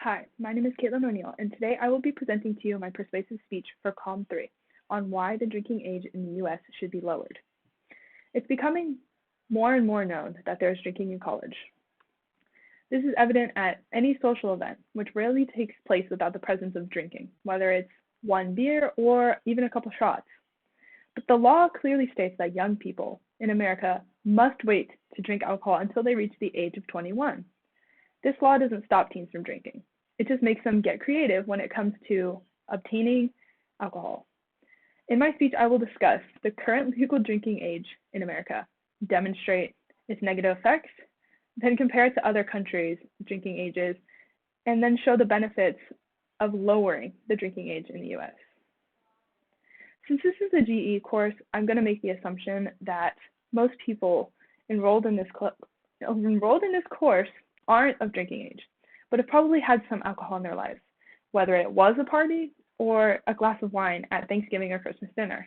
Hi, my name is Caitlin O'Neill, and today I will be presenting to you my persuasive speech for Calm 3 on why the drinking age in the U.S. should be lowered. It's becoming more and more known that there is drinking in college. This is evident at any social event, which rarely takes place without the presence of drinking, whether it's one beer or even a couple shots. But the law clearly states that young people in America must wait to drink alcohol until they reach the age of 21. This law doesn't stop teens from drinking. It just makes them get creative when it comes to obtaining alcohol. In my speech, I will discuss the current legal drinking age in America, demonstrate its negative effects, then compare it to other countries' drinking ages, and then show the benefits of lowering the drinking age in the US. Since this is a GE course, I'm going to make the assumption that most people enrolled in this course aren't of drinking age, but have probably had some alcohol in their lives, whether it was a party or a glass of wine at Thanksgiving or Christmas dinner.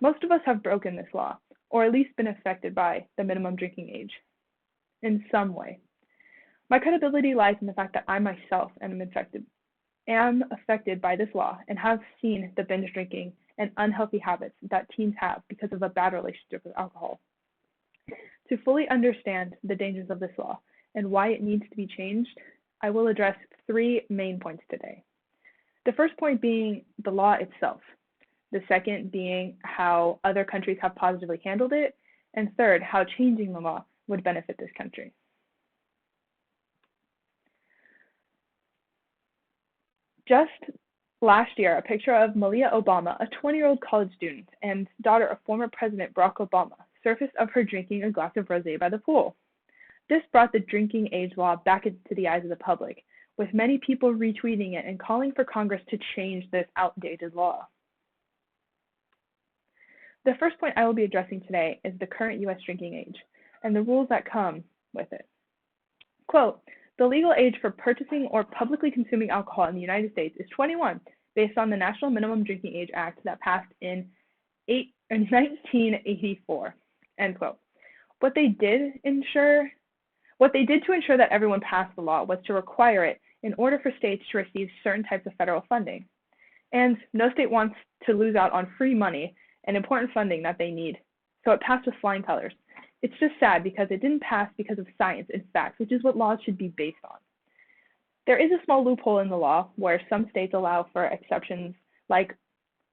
Most of us have broken this law, or at least been affected by the minimum drinking age in some way. My credibility lies in the fact that I myself am affected by this law and have seen the binge drinking and unhealthy habits that teens have because of a bad relationship with alcohol. To fully understand the dangers of this law and why it needs to be changed, I will address three main points today. The first point being the law itself, the second being how other countries have positively handled it, and third, how changing the law would benefit this country. Just last year, a picture of Malia Obama, a 20-year-old college student and daughter of former President Barack Obama, surfaced of her drinking a glass of rosé by the pool. This brought the drinking age law back into the eyes of the public, with many people retweeting it and calling for Congress to change this outdated law. The first point I will be addressing today is the current U.S. drinking age and the rules that come with it. Quote, the legal age for purchasing or publicly consuming alcohol in the United States is 21, based on the National Minimum Drinking Age Act that passed in 1984, end quote. What they did to ensure that everyone passed the law was to require it in order for states to receive certain types of federal funding. And no state wants to lose out on free money and important funding that they need, so it passed with flying colors. It's just sad because it didn't pass because of science and facts, which is what laws should be based on. There is a small loophole in the law where some states allow for exceptions like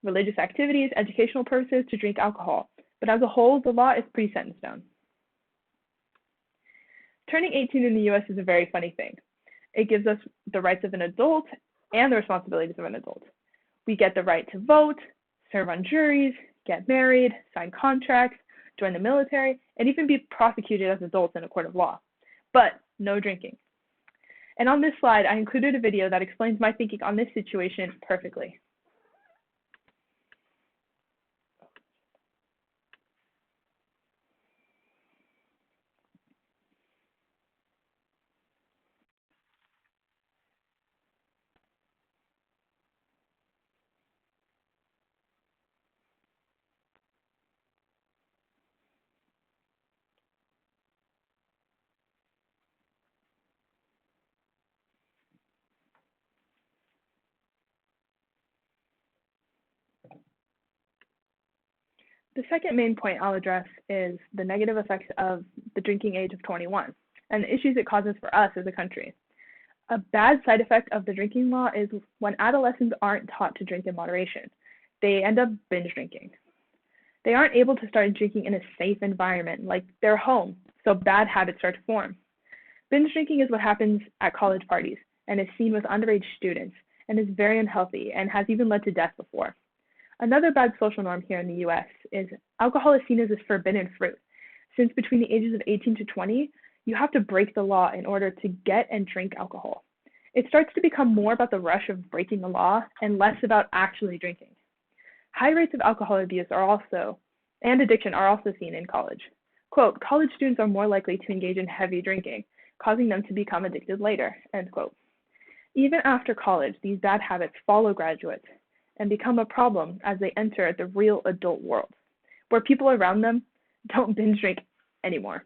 religious activities, educational purposes to drink alcohol, but as a whole, the law is pretty set in stone. Turning 18 in the US is a very funny thing. It gives us the rights of an adult and the responsibilities of an adult. We get the right to vote, serve on juries, get married, sign contracts, join the military, and even be prosecuted as adults in a court of law. But no drinking. And on this slide, I included a video that explains my thinking on this situation perfectly. The second main point I'll address is the negative effects of the drinking age of 21 and the issues it causes for us as a country. A bad side effect of the drinking law is when adolescents aren't taught to drink in moderation, they end up binge drinking. They aren't able to start drinking in a safe environment like their home, so bad habits start to form. Binge drinking is what happens at college parties and is seen with underage students and is very unhealthy and has even led to death before. Another bad social norm here in the US is alcohol is seen as a forbidden fruit. Since between the ages of 18 to 20, you have to break the law in order to get and drink alcohol. It starts to become more about the rush of breaking the law and less about actually drinking. High rates of alcohol abuse and addiction are also seen in college. Quote, college students are more likely to engage in heavy drinking, causing them to become addicted later, end quote. Even after college, these bad habits follow graduates and become a problem as they enter the real adult world, where people around them don't binge drink anymore.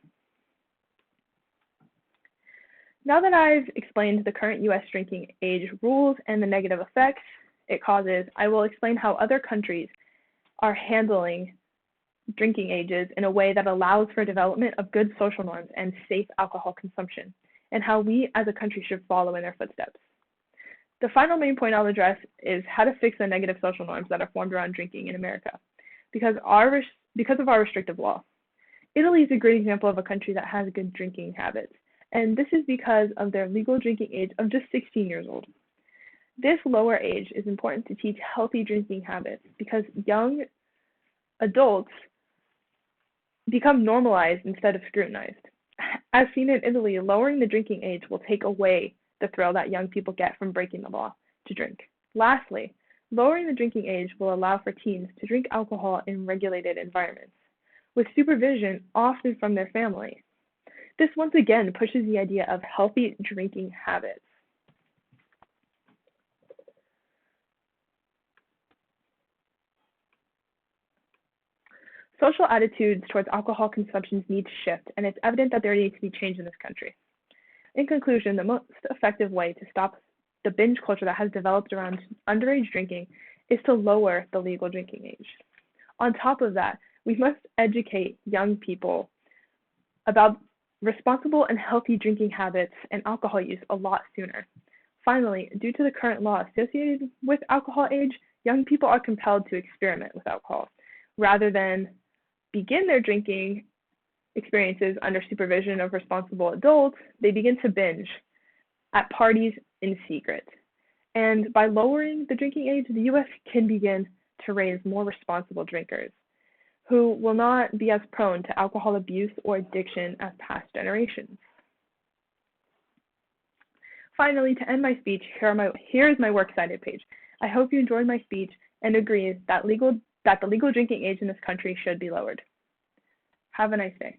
Now that I've explained the current U.S. drinking age rules and the negative effects it causes, I will explain how other countries are handling drinking ages in a way that allows for development of good social norms and safe alcohol consumption, and how we as a country should follow in their footsteps. The final main point I'll address is how to fix the negative social norms that are formed around drinking in America because of our restrictive law. Italy is a great example of a country that has good drinking habits, and this is because of their legal drinking age of just 16 years old. This lower age is important to teach healthy drinking habits because young adults become normalized instead of scrutinized. As seen in Italy, lowering the drinking age will take away the thrill that young people get from breaking the law to drink. Lastly, lowering the drinking age will allow for teens to drink alcohol in regulated environments, with supervision often from their family. This once again pushes the idea of healthy drinking habits. Social attitudes towards alcohol consumption need to shift, and it's evident that there needs to be change in this country. In conclusion, the most effective way to stop the binge culture that has developed around underage drinking is to lower the legal drinking age. On top of that, we must educate young people about responsible and healthy drinking habits and alcohol use a lot sooner. Finally, due to the current law associated with alcohol age, young people are compelled to experiment with alcohol rather than begin their drinking experiences under supervision of responsible adults. They begin to binge at parties in secret. And by lowering the drinking age, the U.S. can begin to raise more responsible drinkers who will not be as prone to alcohol abuse or addiction as past generations. Finally, to end my speech, here is my works cited page. I hope you enjoyed my speech and agree that the legal drinking age in this country should be lowered. Have a nice day.